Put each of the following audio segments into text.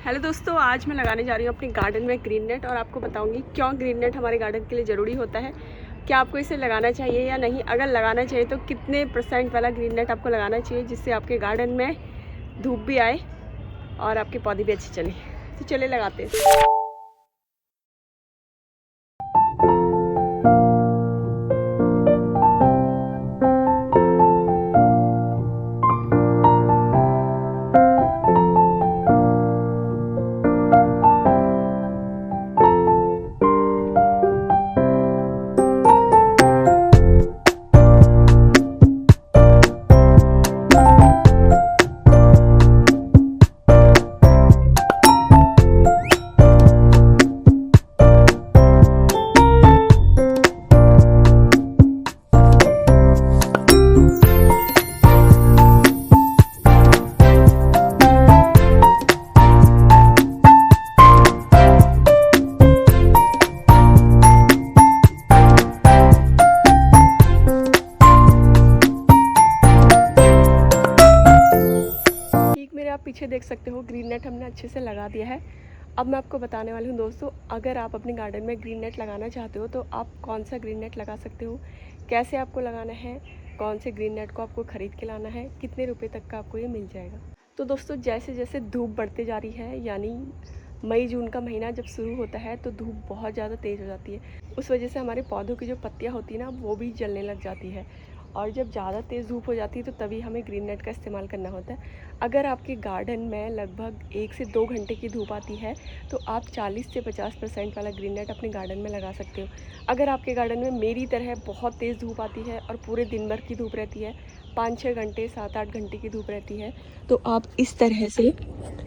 Hello दोस्तों, आज मैं लगाने जा रही हूँ अपनी गार्डन में ग्रीन नेट और आपको बताऊंगी क्यों ग्रीन नेट हमारे गार्डन के लिए ज़रूरी होता है। क्या आपको इसे लगाना चाहिए या नहीं, अगर लगाना चाहिए तो कितने % वाला ग्रीन नेट आपको लगाना चाहिए जिससे आपके गार्डन में धूप भी आए और आपके पौधे भी अच्छे चले। तो चले लगाते हैं। मेरे आप पीछे देख सकते हो ग्रीन नेट हमने अच्छे से लगा दिया है। अब मैं आपको बताने वाली हूँ दोस्तों, अगर आप अपने गार्डन में ग्रीन नेट लगाना चाहते हो तो आप कौन सा ग्रीन नेट लगा सकते हो, कैसे आपको लगाना है, कौन से ग्रीन नेट को आपको ख़रीद के लाना है, कितने रुपए तक का आपको ये मिल जाएगा। तो दोस्तों, जैसे जैसे धूप बढ़ते जा रही है, यानी मई जून का महीना जब शुरू होता है तो धूप बहुत ज़्यादा तेज़ हो जाती है। उस वजह से हमारे पौधों की जो पत्तियाँ होती है ना, वो भी जलने लग जाती है और जब ज़्यादा तेज़ धूप हो जाती है तो तभी हमें ग्रीन नेट का इस्तेमाल करना होता है। अगर आपके गार्डन में लगभग 1 से 2 घंटे की धूप आती है तो आप 40 से 50% वाला ग्रीन नेट अपने गार्डन में लगा सकते हो। अगर आपके गार्डन में मेरी तरह बहुत तेज़ धूप आती है और पूरे दिन भर की धूप रहती है, 5-6 घंटे 7-8 घंटे की धूप रहती है, तो आप इस तरह से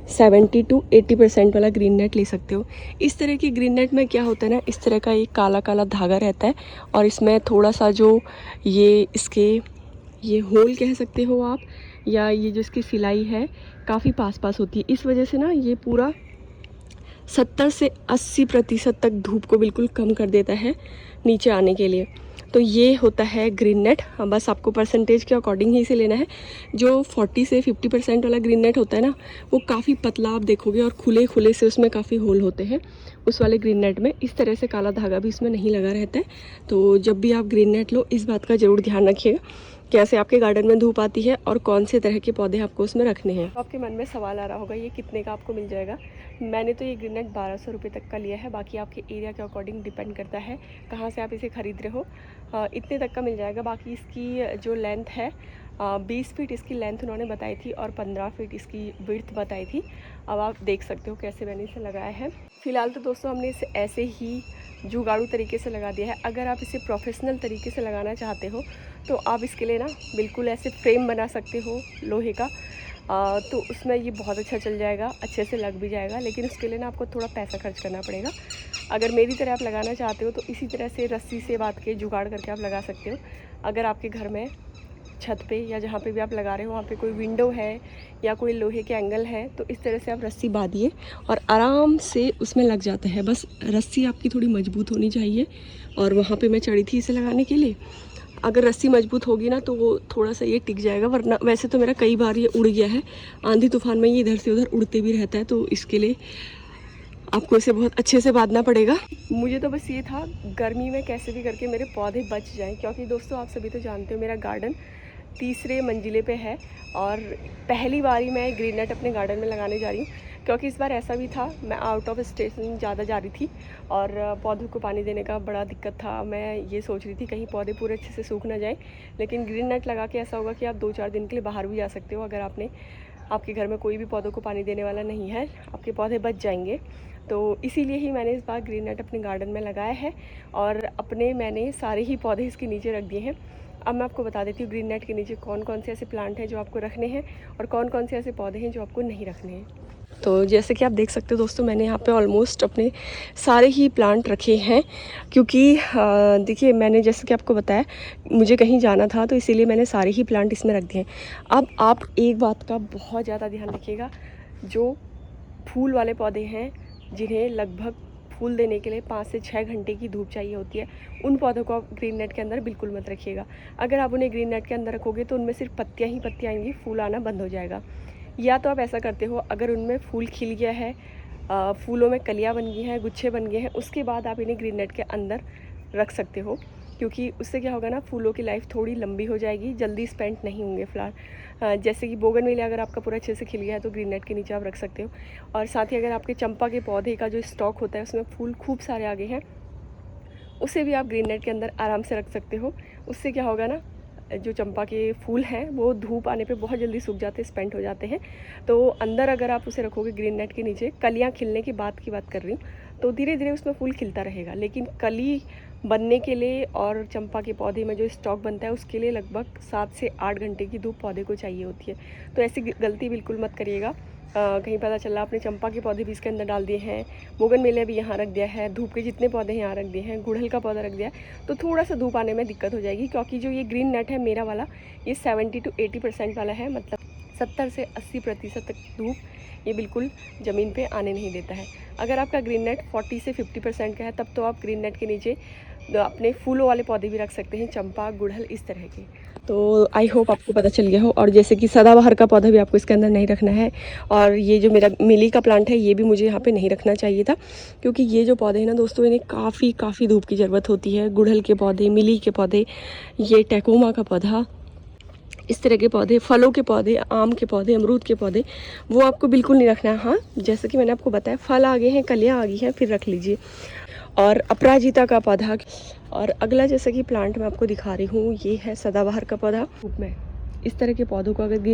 70 to 80% वाला ग्रीन नेट ले सकते हो। इस तरह की ग्रीन नेट में क्या होता है ना, इस तरह का एक काला काला धागा रहता है और इसमें थोड़ा सा जो ये होल कह सकते हो आप, या ये जो इसकी सिलाई है काफ़ी पास पास होती है। इस वजह से ना ये पूरा 70 से 80% तक धूप को बिल्कुल कम कर देता है नीचे आने के लिए। तो ये होता है ग्रीन नेट। बस आपको परसेंटेज के अकॉर्डिंग ही इसे लेना है। जो 40 से 50% वाला ग्रीन नेट होता है ना, वो काफ़ी पतला आप देखोगे और खुले खुले से उसमें काफ़ी होल होते हैं। उस वाले ग्रीन नेट में इस तरह से काला धागा भी इसमें नहीं लगा रहता है। तो जब भी आप ग्रीन नेट लो, इस बात का ज़रूर ध्यान रखिएगा कैसे आपके गार्डन में धूप आती है और कौन से तरह के पौधे आपको उसमें रखने हैं। तो आपके मन में सवाल आ रहा होगा ये कितने का आपको मिल जाएगा। मैंने तो ये ग्रीन नेट 1200 रुपये तक का लिया है, बाकी आपके एरिया के अकॉर्डिंग डिपेंड करता है कहाँ से आप इसे ख़रीद रहे हो। इतने तक का मिल जाएगा। बाकी इसकी जो लेंथ है 20 फीट इसकी लेंथ उन्होंने बताई थी और 15 फीट इसकी विड्थ बताई थी। अब आप देख सकते हो कैसे मैंने इसे लगाया है। फ़िलहाल तो दोस्तों हमने इसे ऐसे ही जुगाड़ू तरीके से लगा दिया है। अगर आप इसे प्रोफेशनल तरीके से लगाना चाहते हो तो आप इसके लिए ना बिल्कुल ऐसे फ्रेम बना सकते हो लोहे का। तो उसमें ये बहुत अच्छा चल जाएगा, अच्छे से लग भी जाएगा, लेकिन उसके लिए ना आपको थोड़ा पैसा खर्च करना पड़ेगा। अगर मेरी तरह आप लगाना चाहते हो तो इसी तरह से रस्सी से बांध के जुगाड़ करके आप लगा सकते हो। अगर आपके घर में छत पे या जहाँ पे भी आप लगा रहे हो वहाँ पे कोई विंडो है या कोई लोहे के एंगल है, तो इस तरह से आप रस्सी बांधिए और आराम से उसमें लग जाता है। बस रस्सी आपकी थोड़ी मजबूत होनी चाहिए। और वहाँ पे मैं चढ़ी थी इसे लगाने के लिए। अगर रस्सी मजबूत होगी ना तो वो थोड़ा सा ये टिक जाएगा, वरना वैसे तो मेरा कई बार ये उड़ गया है। आंधी तूफान में ये इधर से उधर उड़ते भी रहता है, तो इसके लिए आपको इसे बहुत अच्छे से बांधना पड़ेगा। मुझे तो बस ये था गर्मी में कैसे भी करके मेरे पौधे बच जाएं, क्योंकि दोस्तों आप सभी तो जानते हो मेरा गार्डन तीसरे मंजिले पे है और पहली बार ही मैं ग्रीन नेट अपने गार्डन में लगाने जा रही हूँ। क्योंकि इस बार ऐसा भी था, मैं आउट ऑफ स्टेशन ज़्यादा जा रही थी और पौधों को पानी देने का बड़ा दिक्कत था। मैं ये सोच रही थी कहीं पौधे पूरे अच्छे से सूख ना जाए, लेकिन ग्रीन नेट लगा के ऐसा होगा कि आप 2-4 दिन के लिए बाहर भी जा सकते हो। अगर आपके घर में कोई भी पौधों को पानी देने वाला नहीं है, आपके पौधे बच जाएंगे। तो इसीलिए ही मैंने इस बार ग्रीन नेट अपने गार्डन में लगाया है और मैंने सारे ही पौधे इसके नीचे रख दिए हैं। अब मैं आपको बता देती हूँ ग्रीन नेट के नीचे कौन कौन से ऐसे प्लांट हैं जो आपको रखने हैं और कौन कौन से ऐसे पौधे हैं जो आपको नहीं रखने हैं। तो जैसे कि आप देख सकते हो दोस्तों, मैंने यहाँ पे ऑलमोस्ट अपने सारे ही प्लांट रखे हैं, क्योंकि देखिए मैंने जैसे कि आपको बताया मुझे कहीं जाना था, तो इसीलिए मैंने सारे ही प्लांट इसमें रख दिए हैं। अब आप एक बात का बहुत ज़्यादा ध्यान रखिएगा, जो फूल वाले पौधे हैं जिन्हें लगभग फूल देने के लिए 5 से 6 घंटे की धूप चाहिए होती है, उन पौधों को आप ग्रीन नेट के अंदर बिल्कुल मत रखिएगा। अगर आप उन्हें ग्रीन नेट के अंदर रखोगे तो उनमें सिर्फ पत्तियाँ ही पत्तियाँ आएंगी, फूल आना बंद हो जाएगा। या तो आप ऐसा करते हो, अगर उनमें फूल खिल गया है, फूलों में कलियाँ बन गई हैं, गुच्छे बन गए हैं, उसके बाद आप इन्हें ग्रीन नेट के अंदर रख सकते हो, क्योंकि उससे क्या होगा ना, फूलों की लाइफ थोड़ी लंबी हो जाएगी, जल्दी स्पेंट नहीं होंगे फ्लावर। जैसे कि बोगनविलिया अगर आपका पूरा अच्छे से खिल गया है तो ग्रीन नेट के नीचे आप रख सकते हो। और साथ ही अगर आपके चंपा के पौधे का जो स्टॉक होता है उसमें फूल खूब सारे आगे हैं, उसे भी आप ग्रीन नेट के अंदर आराम से रख सकते हो। उससे क्या होगा ना, जो चंपा के फूल हैं वो धूप आने पे बहुत जल्दी सूख जाते हैं, स्पेंट हो जाते हैं। तो अंदर अगर आप उसे रखोगे ग्रीन नेट के नीचे, कलियाँ खिलने की बात कर रही हूँ, तो धीरे धीरे उसमें फूल खिलता रहेगा। लेकिन कली बनने के लिए और चंपा के पौधे में जो स्टॉक बनता है उसके लिए लगभग 7 से 8 घंटे की धूप पौधे को चाहिए होती है। तो ऐसी गलती बिल्कुल मत करिएगा। कहीं पता चला आपने चंपा के पौधे भी इसके अंदर डाल दिए हैं, बोगनविलिया भी यहाँ रख दिया है, धूप के जितने पौधे हैं यहाँ रख दिए हैं, गुड़हल का पौधा रख दिया है, तो थोड़ा सा धूप आने में दिक्कत हो जाएगी। क्योंकि जो ये ग्रीन नेट है मेरा वाला, ये 70 to 80% वाला है, मतलब 70 से 80% तक धूप ये बिल्कुल ज़मीन पे आने नहीं देता है। अगर आपका ग्रीन नेट 40 से 50% का है तब तो आप ग्रीन नेट के नीचे अपने फूलों वाले पौधे भी रख सकते हैं, चंपा, गुड़हल, इस तरह के। तो आई होप आपको पता चल गया हो। और जैसे कि सदाबहार का पौधा भी आपको इसके अंदर नहीं रखना है, और ये जो मेरा मिली का प्लांट है ये भी मुझे यहाँ पे नहीं रखना चाहिए था, क्योंकि ये जो पौधे हैं ना दोस्तों, इन्हें काफ़ी धूप की ज़रूरत होती है। गुड़हल के पौधे, मिली के पौधे, ये टेकोमा का पौधा, इस तरह के पौधे, फलों के पौधे, आम के पौधे, अमरूद के पौधे, वो आपको बिल्कुल नहीं रखना है। हाँ, जैसे कि मैंने आपको बताया, फल आ गए हैं, कलियाँ आ गई हैं, फिर रख लीजिए। और अपराजिता का पौधा। और अगला जैसा कि प्लांट मैं आपको दिखा रही हूँ, ये है सदाबहार का पौधा। धूप में इस तरह के पौधों को अगर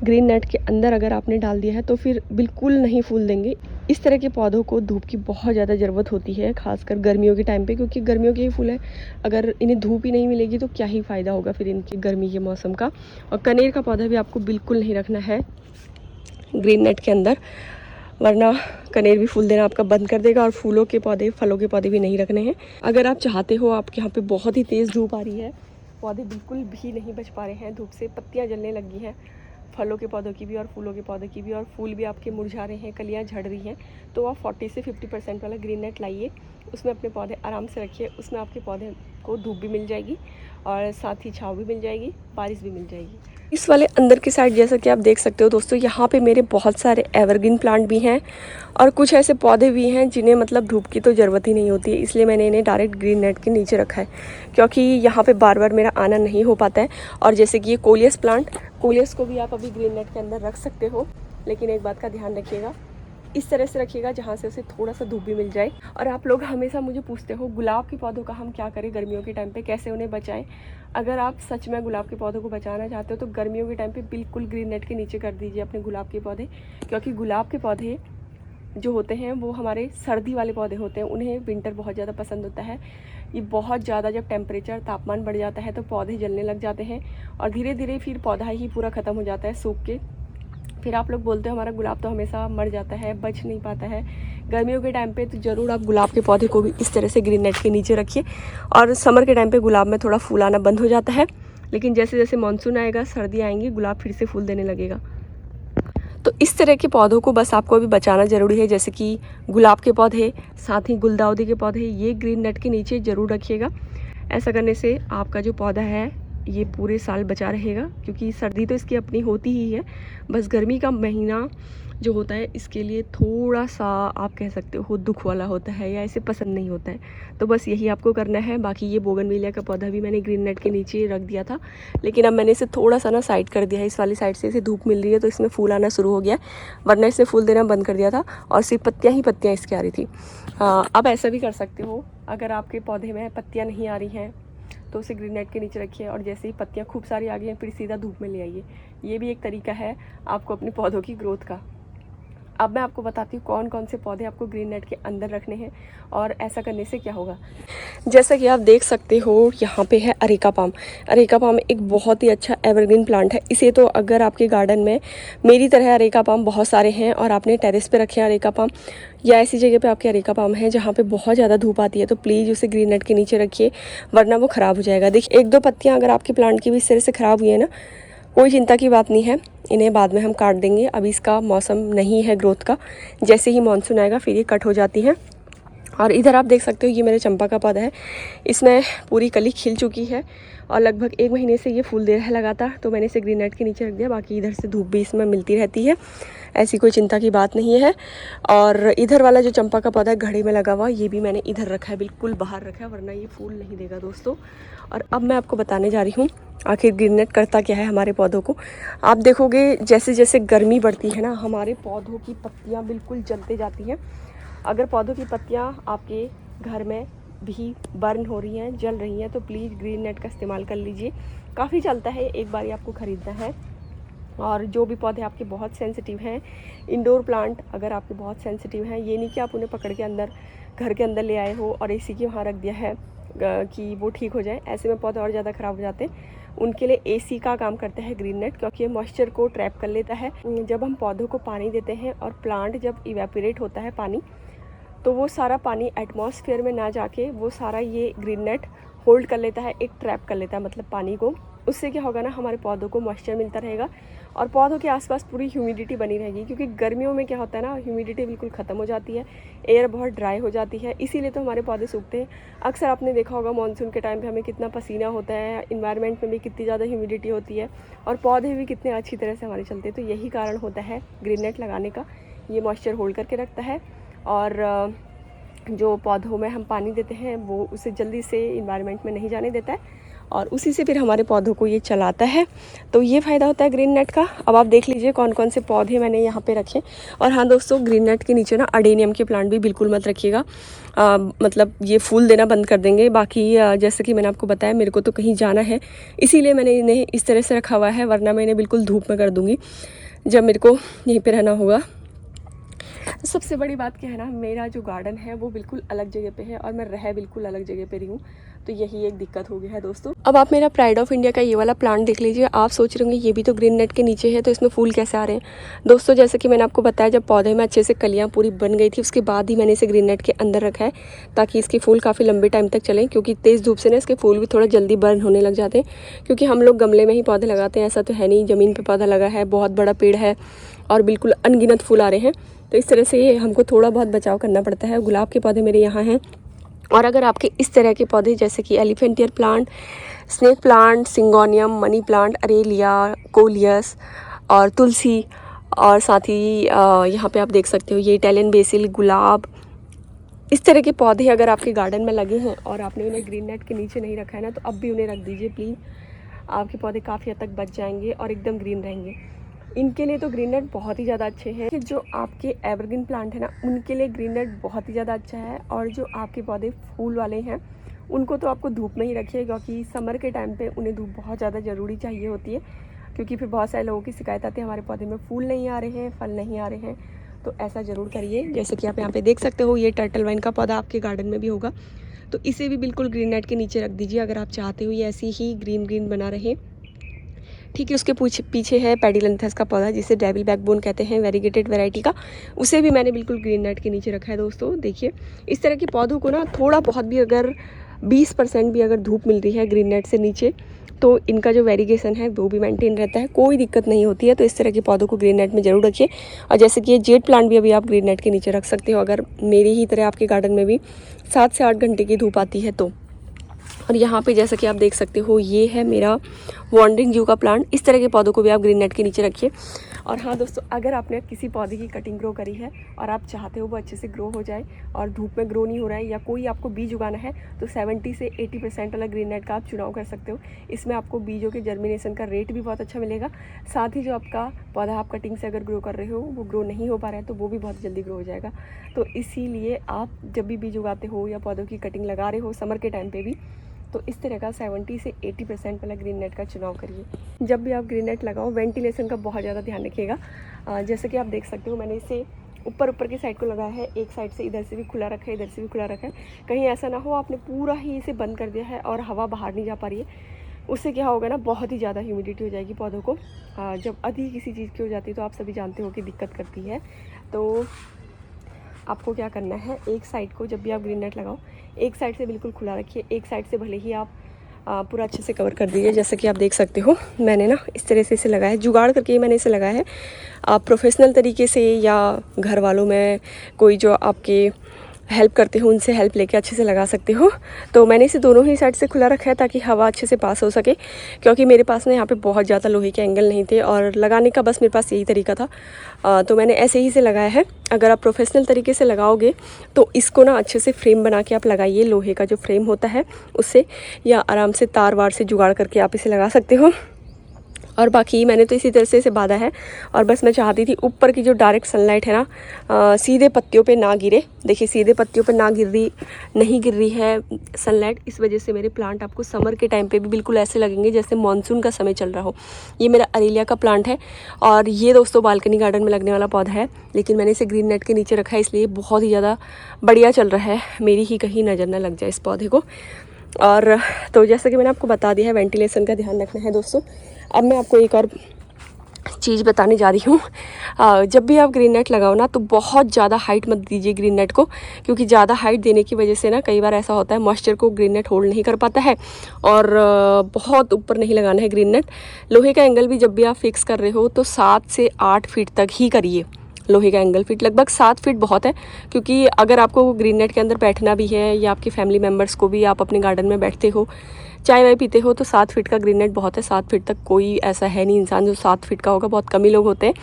ग्रीन नेट के अंदर अगर आपने डाल दिया है तो फिर बिल्कुल नहीं फूल देंगे। इस तरह के पौधों को धूप की बहुत ज़्यादा ज़रूरत होती है, खासकर गर्मियों के टाइम पे, क्योंकि गर्मियों के ही फूल हैं। अगर इन्हें धूप ही नहीं मिलेगी तो क्या ही फ़ायदा होगा फिर इनकी गर्मी के मौसम का। और कनेर का पौधा भी आपको बिल्कुल नहीं रखना है ग्रीन नेट के अंदर, वरना कनेर भी फूल देना आपका बंद कर देगा। और फूलों के पौधे, फलों के पौधे भी नहीं रखने हैं। अगर आप चाहते हो, आपके यहाँ पे बहुत ही तेज़ धूप आ रही है, पौधे बिल्कुल भी नहीं बच पा रहे हैं धूप से, पत्तियाँ जलने लगी हैं फलों के पौधों की भी और फूलों के पौधे की भी, और फूल भी आपके मुरझा रहे हैं, कलियाँ झड़ रही हैं, तो आप 40 से 50% वाला ग्रीन नेट लाइए, उसमें अपने पौधे आराम से रखिए। उसमें आपके पौधे को धूप भी मिल जाएगी और साथ ही छाँव भी मिल जाएगी, बारिश भी मिल जाएगी। इस वाले अंदर की साइड जैसा कि आप देख सकते हो दोस्तों, यहाँ पे मेरे बहुत सारे एवरग्रीन प्लांट भी हैं और कुछ ऐसे पौधे भी हैं जिन्हें मतलब धूप की तो ज़रूरत ही नहीं होती है, इसलिए मैंने इन्हें डायरेक्ट ग्रीन नेट के नीचे रखा है, क्योंकि यहाँ पे बार बार मेरा आना नहीं हो पाता है। और जैसे कि ये कोलियस प्लांट, कोलियस को भी आप अभी ग्रीन नेट के अंदर रख सकते हो, लेकिन एक बात का ध्यान रखिएगा, इस तरह से रखिएगा जहाँ से उसे थोड़ा सा धूप भी मिल जाए। और आप लोग हमेशा मुझे पूछते हो गुलाब के पौधों का हम क्या करें गर्मियों के टाइम पे, कैसे उन्हें बचाएं। अगर आप सच में गुलाब के पौधों को बचाना चाहते हो तो गर्मियों के टाइम पे बिल्कुल ग्रीन नेट के नीचे कर दीजिए अपने गुलाब के पौधे, क्योंकि गुलाब के पौधे जो होते हैं वो हमारे सर्दी वाले पौधे होते हैं, उन्हें विंटर बहुत ज़्यादा पसंद होता है। ये बहुत ज़्यादा जब टेम्परेचर, तापमान बढ़ जाता है तो पौधे जलने लग जाते हैं और धीरे धीरे फिर पौधा ही पूरा ख़त्म हो जाता है सूख के। फिर आप लोग बोलते हो हमारा गुलाब तो हमेशा मर जाता है, बच नहीं पाता है। गर्मियों के टाइम पे तो ज़रूर आप गुलाब के पौधे को भी इस तरह से ग्रीन नेट के नीचे रखिए। और समर के टाइम पे गुलाब में थोड़ा फूल आना बंद हो जाता है, लेकिन जैसे जैसे मानसून आएगा, सर्दी आएंगी, गुलाब फिर से फूल देने लगेगा। तो इस तरह के पौधों को बस आपको अभी बचाना ज़रूरी है, जैसे कि गुलाब के पौधे, साथ ही गुलदाउदी के पौधे, ये ग्रीन नेट के नीचे ज़रूर रखिएगा। ऐसा करने से आपका जो पौधा है ये पूरे साल बचा रहेगा, क्योंकि सर्दी तो इसकी अपनी होती ही है, बस गर्मी का महीना जो होता है इसके लिए थोड़ा सा आप कह सकते हो दुख वाला होता है या इसे पसंद नहीं होता है। तो बस यही आपको करना है। बाकी ये बोगनविलिया का पौधा भी मैंने ग्रीन नेट के नीचे रख दिया था, लेकिन अब मैंने इसे थोड़ा सा ना साइड कर दिया है। इस वाली साइड से इसे धूप मिल रही है तो इसमें फूल आना शुरू हो गया, वरना इसने फूल देना बंद कर दिया था और सिर्फ पत्तियाँ ही पत्तियाँ इसकी आ रही थी। अब ऐसा भी कर सकते हो, अगर आपके पौधे में पत्तियाँ नहीं आ रही हैं तो उसे ग्रीन नेट के नीचे रखिए और जैसे ही पत्तियाँ खूब सारी आ गई हैं फिर सीधा धूप में ले आइए। ये भी एक तरीका है आपको अपने पौधों की ग्रोथ का। अब मैं आपको बताती हूँ कौन कौन से पौधे आपको ग्रीन नेट के अंदर रखने हैं और ऐसा करने से क्या होगा। जैसा कि आप देख सकते हो यहाँ पे है अरेका पाम। अरेका पाम एक बहुत ही अच्छा एवरग्रीन प्लांट है। इसे तो अगर आपके गार्डन में मेरी तरह अरेका पाम बहुत सारे हैं और आपने टेरेस पे रखे हैं अरेका पाम, या ऐसी जगह पे आपके अरेका पाम है जहाँ पे बहुत ज़्यादा धूप आती है, तो प्लीज़ उसे ग्रीन नेट के नीचे रखिए, वरना वो ख़राब हो जाएगा। देखिए, एक दो पत्तियाँ अगर आपके प्लांट की भी इस तरह से ख़राब हुई है ना, कोई चिंता की बात नहीं है, इन्हें बाद में हम काट देंगे। अभी इसका मौसम नहीं है ग्रोथ का, जैसे ही मानसून आएगा फिर ये कट हो जाती हैं और इधर आप देख सकते हो ये मेरा चंपा का पौधा है, इसमें पूरी कली खिल चुकी है और लगभग 1 महीने से ये फूल दे रहा है लगातार। तो मैंने इसे ग्रीन नेट के नीचे रख दिया, बाकी इधर से धूप भी इसमें मिलती रहती है, ऐसी कोई चिंता की बात नहीं है। और इधर वाला जो चंपा का पौधा है घड़े में लगा हुआ, ये भी मैंने इधर रखा है, बिल्कुल बाहर रखा है, वरना ये फूल नहीं देगा दोस्तों। और अब मैं आपको बताने जा रही हूँ आखिर ग्रीन नेट करता क्या है हमारे पौधों को। आप देखोगे जैसे जैसे गर्मी बढ़ती है ना, हमारे पौधों की पत्तियाँ बिल्कुल जलते जाती हैं। अगर पौधों की पत्तियाँ आपके घर में भी बर्न हो रही हैं, जल रही हैं, तो प्लीज़ ग्रीन नेट का इस्तेमाल कर लीजिए, काफ़ी चलता है, एक बार आपको ख़रीदना है। और जो भी पौधे आपके बहुत सेंसिटिव हैं, इंडोर प्लांट अगर आपके बहुत सेंसिटिव हैं, ये नहीं कि आप उन्हें पकड़ के अंदर घर के अंदर ले आए हो और एसी के वहाँ रख दिया है कि वो ठीक हो जाए, ऐसे में पौधे और ज़्यादा ख़राब हो जाते हैं। उनके लिए एसी का काम करता है ग्रीन नेट, क्योंकि ये मॉइस्चर को ट्रैप कर लेता है। जब हम पौधों को पानी देते हैं और प्लांट जब इवेपोरेट होता है पानी, तो वो सारा पानी एटमॉस्फेयर में ना जाके वो सारा ये ग्रीन नेट होल्ड कर लेता है, एक ट्रैप कर लेता है मतलब पानी को। उससे क्या होगा ना, हमारे पौधों को मॉइस्चर मिलता रहेगा और पौधों के आसपास पूरी ह्यूमिडिटी बनी रहेगी। क्योंकि गर्मियों में क्या होता है ना, ह्यूमिडिटी बिल्कुल ख़त्म हो जाती है, एयर बहुत ड्राई हो जाती है, इसीलिए तो हमारे पौधे सूखते हैं। अक्सर आपने देखा होगा मानसून के टाइम पे हमें कितना पसीना होता है, इन्वायरमेंट में भी कितनी ज़्यादा ह्यूमिडिटी होती है और पौधे भी कितने अच्छी तरह से हमारे चलते हैं। तो यही कारण होता है ग्रीन नेट लगाने का, ये मॉइस्चर होल्ड करके रखता है और जो पौधों में हम पानी देते हैं वो उसे जल्दी से इन्वायरमेंट में नहीं जाने देता है और उसी से फिर हमारे पौधों को ये चलाता है। तो ये फ़ायदा होता है ग्रीन नेट का। अब आप देख लीजिए कौन कौन से पौधे मैंने यहाँ पे रखे। और हाँ दोस्तों, ग्रीन नेट के नीचे ना अडेनियम के प्लांट भी बिल्कुल मत रखिएगा, मतलब ये फूल देना बंद कर देंगे। बाकी जैसे कि मैंने आपको बताया, मेरे को तो कहीं जाना है, इसीलिए मैंने इन्हें इस तरह से रखा हुआ है, वरना मैं इन्हें बिल्कुल धूप में कर दूँगी जब मेरे को यहीं पर रहना होगा। सबसे बड़ी बात क्या है ना, मेरा जो गार्डन है वो बिल्कुल अलग जगह पे है और मैं रह बिल्कुल अलग जगह पे रही हूँ, तो यही एक दिक्कत हो गई है दोस्तों। अब आप मेरा प्राइड ऑफ इंडिया का ये वाला प्लांट देख लीजिए। आप सोच रहे होंगे ये भी तो ग्रीन नेट के नीचे है, तो इसमें फूल कैसे आ रहे हैं। दोस्तों जैसे कि मैंने आपको बताया, जब पौधे में अच्छे से कलियाँ पूरी बन गई थी, उसके बाद ही मैंने इसे ग्रीन नेट के अंदर रखा है, ताकि इसके फूल काफ़ी लंबे टाइम तक चलें। क्योंकि तेज़ धूप से ना इसके फूल भी थोड़ा जल्दी बर्न होने लग जाते हैं। क्योंकि हम लोग गमले में ही पौधे लगाते हैं, ऐसा तो है नहीं ज़मीन पर पौधा लगा है, बहुत बड़ा पेड़ है और बिल्कुल अनगिनत फूल आ रहे हैं। तो इस तरह से हमको थोड़ा बहुत बचाव करना पड़ता है। गुलाब के पौधे मेरे यहाँ हैं। और अगर आपके इस तरह के पौधे जैसे कि elephant year plant, snake plant, syngonium, money plant, Aralia, coleus और तुलसी, और साथ ही यहाँ पे आप देख सकते हो ये इटालियन बेसिल, गुलाब, इस तरह के पौधे अगर आपके गार्डन में लगे हैं और आपने उन्हें ग्रीन नेट के नीचे नहीं रखा है ना, तो अब भी उन्हें रख दीजिए प्लीज़। आपके पौधे काफ़ी हद तक बच जाएंगे और एकदम ग्रीन रहेंगे। इनके लिए तो ग्रीन नेट बहुत ही ज़्यादा अच्छे हैं। कि जो आपके एवरग्रीन प्लांट है ना, उनके लिए ग्रीन नेट बहुत ही ज़्यादा अच्छा है। और जो आपके पौधे फूल वाले हैं, उनको तो आपको धूप में ही रखिए, क्योंकि समर के टाइम पे उन्हें धूप बहुत ज़्यादा ज़रूरी चाहिए होती है। क्योंकि फिर बहुत सारे लोगों की शिकायत आती है हमारे पौधे में फूल नहीं आ रहे हैं, फल नहीं आ रहे हैं। तो ऐसा ज़रूर करिए। जैसे कि आप यहाँ पे देख सकते हो, ये टर्टल वाइन का पौधा आपके गार्डन में भी होगा, तो इसे भी बिल्कुल ग्रीन नेट के नीचे रख दीजिए अगर आप चाहते हो ये ऐसी ही ग्रीन ग्रीन बना रहे। ठीक है, उसके पीछे है पेडिलंथस का पौधा, जिसे डेविल बैकबोन कहते हैं, वेरीगेटेड वैरायटी का। उसे भी मैंने बिल्कुल ग्रीन नेट के नीचे रखा है दोस्तों। देखिए, इस तरह के पौधों को ना थोड़ा बहुत भी अगर 20% भी अगर धूप मिल रही है ग्रीन नेट से नीचे, तो इनका जो वेरीगेशन है वो भी मेंटेन रहता है, कोई दिक्कत नहीं होती है। तो इस तरह के पौधों को ग्रीन नेट में ज़रूर रखिए। और जैसे कि ये जेड प्लांट भी अभी आप ग्रीन नेट के नीचे रख सकते हो, अगर मेरी ही तरह आपके गार्डन में भी 7 से 8 घंटे की धूप आती है तो। और यहाँ पे जैसा कि आप देख सकते हो, ये है मेरा वॉन्डरिंग जू का प्लांट। इस तरह के पौधों को भी आप ग्रीन नेट के नीचे रखिए। और हाँ दोस्तों, अगर आपने किसी पौधे की कटिंग ग्रो करी है और आप चाहते हो वो अच्छे से ग्रो हो जाए और धूप में ग्रो नहीं हो रहा है, या कोई आपको बीज उगाना है, तो 70 से 80% वाला ग्रीन नेट का आप चुनाव कर सकते हो। इसमें आपको बीजों के जर्मिनेशन का रेट भी बहुत अच्छा मिलेगा। साथ ही जो आपका पौधा आप कटिंग से अगर ग्रो कर रहे हो वो ग्रो नहीं हो पा रहा है, तो वो भी बहुत जल्दी ग्रो हो जाएगा। तो इसीलिए आप जब भी बीज उगाते हो या पौधों की कटिंग लगा रहे हो समर के टाइम पर भी, तो इस तरह का 70 से 80% वाला ग्रीन नेट का चुनाव करिए। जब भी आप ग्रीन नेट लगाओ, वेंटिलेशन का बहुत ज़्यादा ध्यान रखिएगा। जैसे कि आप देख सकते हो, मैंने इसे ऊपर की साइड को लगाया है। एक साइड से इधर से भी खुला रखा है, इधर से भी खुला रखा है। कहीं ऐसा ना हो आपने पूरा ही इसे बंद कर दिया है और हवा बाहर नहीं जा पा रही है। उससे क्या होगा ना, बहुत ही ज़्यादा ह्यूमिडिटी हो जाएगी पौधों को। जब अधिक किसी चीज़ की हो जाती है तो आप सभी जानते हो कि दिक्कत करती है। तो आपको क्या करना है, एक साइड को जब भी आप ग्रीन नेट लगाओ, एक साइड से बिल्कुल खुला रखिए, एक साइड से भले ही आप पूरा अच्छे से कवर कर दीजिए। जैसे कि आप देख सकते हो, मैंने ना इस तरह से इसे लगाया है, जुगाड़ करके ही मैंने इसे लगाया है। आप प्रोफेशनल तरीके से या घर वालों में कोई जो आपके हेल्प करते हो उनसे हेल्प लेके अच्छे से लगा सकते हो। तो मैंने इसे दोनों ही साइड से खुला रखा है ताकि हवा अच्छे से पास हो सके, क्योंकि मेरे पास ना यहाँ पे बहुत ज़्यादा लोहे के एंगल नहीं थे और लगाने का बस मेरे पास यही तरीका था। तो मैंने ऐसे ही से लगाया है। अगर आप प्रोफेशनल तरीके से लगाओगे तो इसको ना अच्छे से फ्रेम बना के आप लगाइए, लोहे का जो फ्रेम होता है उससे, या आराम से तार वार से जुगाड़ करके आप इसे लगा सकते हो। और बाकी मैंने तो इसी तरह से इसे बांधा है। और बस मैं चाहती थी ऊपर की जो डायरेक्ट सनलाइट है ना सीधे पत्तियों पे ना गिरे। देखिए सीधे पत्तियों पे नहीं गिर रही है सनलाइट, इस वजह से मेरे प्लांट आपको समर के टाइम पे भी बिल्कुल ऐसे लगेंगे जैसे मानसून का समय चल रहा हो। ये मेरा अरेलिया का प्लांट है और ये दोस्तों बालकनी गार्डन में लगने वाला पौधा है, लेकिन मैंने इसे ग्रीन नेट के नीचे रखा है, इसलिए बहुत ही ज़्यादा बढ़िया चल रहा है। मेरी ही कहीं नज़र न लग जाए इस पौधे को। और तो जैसा कि मैंने आपको बता दिया है, वेंटिलेशन का ध्यान रखना है दोस्तों। अब मैं आपको एक और चीज़ बताने जा रही हूँ। जब भी आप ग्रीन नेट लगाओ ना तो बहुत ज़्यादा हाइट मत दीजिए ग्रीन नेट को, क्योंकि ज़्यादा हाइट देने की वजह से ना कई बार ऐसा होता है मॉइस्चर को ग्रीन नेट होल्ड नहीं कर पाता है। और बहुत ऊपर नहीं लगाना है ग्रीन नेट। लोहे का एंगल भी जब भी आप फिक्स कर रहे हो तो 7 से 8 फीट तक ही करिए। लोहे का एंगल फिट लगभग 7 फीट बहुत है, क्योंकि अगर आपको ग्रीन नेट के अंदर बैठना भी है या आपके फैमिली मेम्बर्स को भी आप अपने गार्डन में बैठते हो, चाय वाय पीते हो, तो 7 फीट का ग्रीन नेट बहुत है। 7 फीट तक कोई ऐसा है नहीं इंसान जो 7 फीट का होगा, बहुत कम ही लोग होते हैं।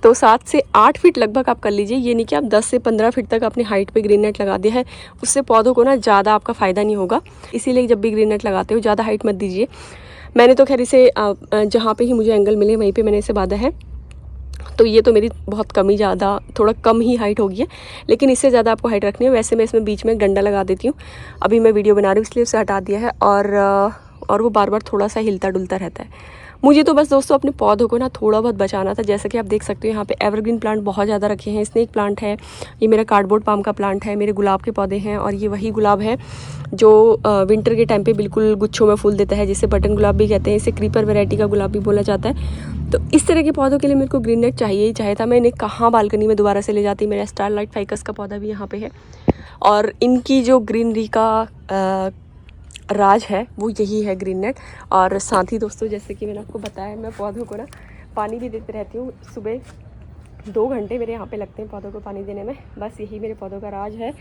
तो 7 से 8 फीट लगभग आप कर लीजिए। ये नहीं कि आप 10 से 15 फीट तक अपनी हाइट पे ग्रीन नेट लगा दिया है, उससे पौधों को ना ज़्यादा आपका फ़ायदा नहीं होगा। इसीलिए जब भी ग्रीन नेट लगाते हो ज़्यादा हाइट मत दीजिए। मैंने तो खैर इसे जहाँ पे ही मुझे एंगल मिले वहीं पे मैंने इसे बांधा है। तो ये तो मेरी बहुत कम ही ज़्यादा थोड़ा कम ही हाइट होगी है, लेकिन इससे ज़्यादा आपको हाइट रखनी है। वैसे मैं इसमें बीच में डंडा लगा देती हूँ। अभी मैं वीडियो बना रही हूँ इसलिए उसे हटा दिया है, और वो बार बार थोड़ा सा हिलता डुलता रहता है। मुझे तो बस दोस्तों अपने पौधों को ना थोड़ा बहुत बचाना था। जैसा कि आप देख सकते हो यहाँ पे एवरग्रीन प्लांट बहुत ज़्यादा रखे हैं। स्नेक प्लांट है, ये मेरा कार्डबोर्ड पाम का प्लांट है, मेरे गुलाब के पौधे हैं, और ये वही गुलाब है जो विंटर के टाइम पे बिल्कुल गुच्छों में फूल देता है, जिसे बटन गुलाब भी कहते हैं। इसे क्रीपर वैरायटी का गुलाब भी बोला जाता है। तो इस तरह के पौधों के लिए मेरे को ग्रीन नेट चाहिए ही चाहिए था। मैं इन्हें कहाँ बालकनी में दोबारा से ले जाती। मेरा स्टारलाइट फाइकस का पौधा भी यहाँ पे है, और इनकी जो ग्रीनरी का राज है वो यही है ग्रीन नेट। और साथ ही दोस्तों जैसे कि मैंने आपको बताया, मैं पौधों को ना पानी भी देते रहती हूँ। सुबह 2 घंटे मेरे यहाँ पे लगते हैं पौधों को पानी देने में। बस यही मेरे पौधों का राज है।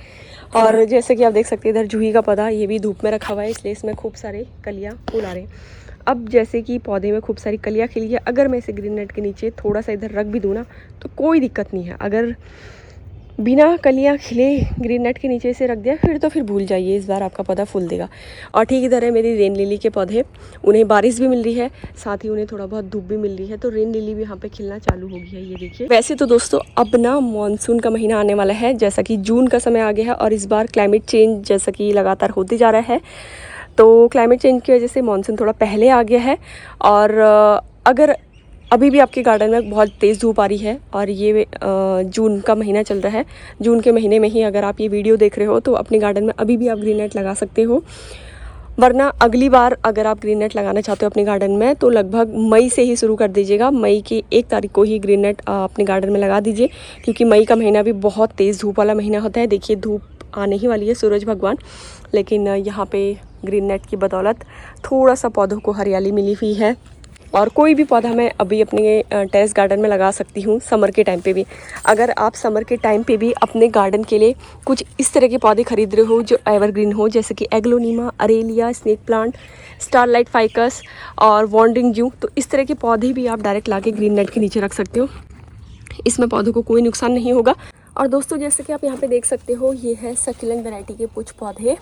और जैसे कि आप देख सकते हैं इधर जूही का पौधा, ये भी धूप में रखा हुआ है, इसलिए इसमें खूब सारे कलियाँ फूल आ रहे हैं। अब जैसे कि पौधे में खूब सारी कलियाँ खिली है, अगर मैं इसे ग्रीन नेट के नीचे थोड़ा सा इधर रख भी दूँ ना तो कोई दिक्कत नहीं है। अगर बिना कलियाँ खिले ग्रीन नेट के नीचे से रख दिया तो फिर भूल जाइए, इस बार आपका पौधा फूल देगा। और ठीक इधर है मेरी रेन लिली के पौधे। उन्हें बारिश भी मिल रही है, साथ ही उन्हें थोड़ा बहुत धूप भी मिल रही है, तो रेन लिली भी यहाँ पे खिलना चालू हो गई है। ये देखिए। वैसे तो दोस्तों अब ना मानसून का महीना आने वाला है, जैसा कि जून का समय आ गया है, और इस बार क्लाइमेट चेंज जैसा कि लगातार होते जा रहा है, तो क्लाइमेट चेंज की वजह से मानसून थोड़ा पहले आ गया है। और अगर अभी भी आपके गार्डन में बहुत तेज़ धूप आ रही है और ये जून का महीना चल रहा है, जून के महीने में ही अगर आप ये वीडियो देख रहे हो तो अपने गार्डन में अभी भी आप ग्रीन नेट लगा सकते हो। वरना अगली बार अगर आप ग्रीन नेट लगाना चाहते हो अपने गार्डन में तो लगभग मई से ही शुरू कर दीजिएगा। मई की 1 तारीख को ही ग्रीन नेट अपने गार्डन में लगा दीजिए, क्योंकि मई का महीना भी बहुत तेज़ धूप वाला महीना होता है। देखिए धूप आने ही वाली है, सूरज भगवान, लेकिन यहाँ पे ग्रीन नेट की बदौलत थोड़ा सा पौधों को हरियाली मिली हुई है। और कोई भी पौधा मैं अभी अपने टेरेस गार्डन में लगा सकती हूँ समर के टाइम पे भी। अगर आप समर के टाइम पे भी अपने गार्डन के लिए कुछ इस तरह के पौधे खरीद रहे हो जो एवरग्रीन हो, जैसे कि aglaonema, Aralia, snake plant, starlight ficus और वॉन्डरिंग जू, तो इस तरह के पौधे भी आप डायरेक्ट लाके ग्रीन नेट के नीचे रख सकते हो। इसमें पौधों को कोई नुकसान नहीं होगा। और दोस्तों जैसे कि आप यहाँ पे देख सकते हो, ये है सक्यूलेंट वैरायटी के कुछ पौधे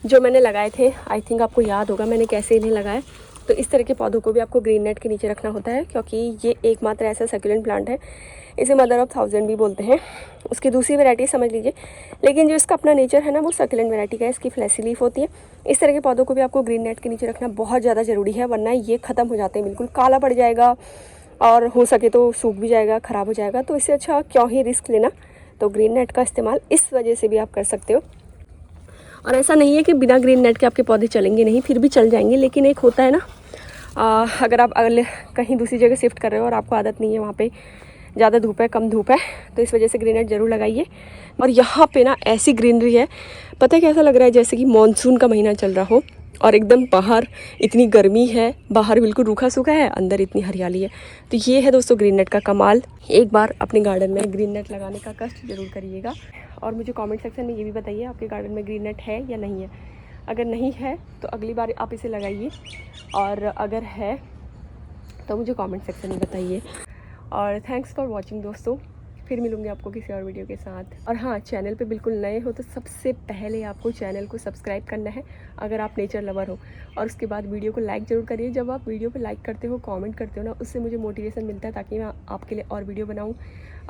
जो मैंने लगाए थे। आई थिंक आपको याद होगा मैंने कैसे इन्हें लगाए। तो इस तरह के पौधों को भी आपको ग्रीन नेट के नीचे रखना होता है, क्योंकि ये एकमात्र ऐसा सक्यूलेंट प्लांट है, इसे मदर ऑफ 1000 भी बोलते हैं। उसकी दूसरी वैरायटी समझ लीजिए, लेकिन जो इसका अपना नेचर है ना वो सक्यूलेंट वैरायटी का है। इसकी फ्लैशी लीफ होती है। इस तरह के पौधों को भी आपको ग्रीन नेट के नीचे रखना बहुत ज़्यादा ज़रूरी है, वरना ये ख़त्म हो जाते हैं, बिल्कुल काला पड़ जाएगा और हो सके तो सूख भी जाएगा, ख़राब हो जाएगा। तो इससे अच्छा क्यों ही रिस्क लेना। तो ग्रीन नेट का इस्तेमाल इस वजह से भी आप कर सकते हो। और ऐसा नहीं है कि बिना ग्रीन नेट के आपके पौधे चलेंगे नहीं, फिर भी चल जाएंगे। लेकिन एक होता है ना, अगर आप अगले कहीं दूसरी जगह शिफ्ट कर रहे हो और आपको आदत नहीं है, वहाँ पे ज़्यादा धूप है, कम धूप है, तो इस वजह से ग्रीन नेट ज़रूर लगाइए। और यहाँ पे ना ऐसी ग्रीनरी है, पता है कैसा लग रहा है, जैसे कि मानसून का महीना चल रहा हो। और एकदम बाहर इतनी गर्मी है, बाहर बिल्कुल रूखा सूखा है, अंदर इतनी हरियाली है। तो ये है दोस्तों ग्रीन नेट का कमाल। एक बार अपने गार्डन में ग्रीन नेट लगाने का कष्ट जरूर करिएगा और मुझे कमेंट सेक्शन में ये भी बताइए आपके गार्डन में ग्रीन नेट है या नहीं है। अगर नहीं है तो अगली बार आप इसे लगाइए, और अगर है तो मुझे कमेंट सेक्शन में बताइए। और थैंक्स फॉर वॉचिंग दोस्तों, फिर मिलूंगी आपको किसी और वीडियो के साथ। और हाँ, चैनल पे बिल्कुल नए हो तो सबसे पहले आपको चैनल को सब्सक्राइब करना है अगर आप नेचर लवर हो, और उसके बाद वीडियो को लाइक ज़रूर करिए। जब आप वीडियो पे लाइक करते हो, कमेंट करते हो ना, उससे मुझे मोटिवेशन मिलता है ताकि मैं आपके लिए और वीडियो बनाऊँ,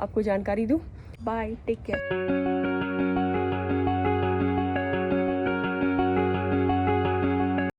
आपको जानकारी दूँ। Bye, take care.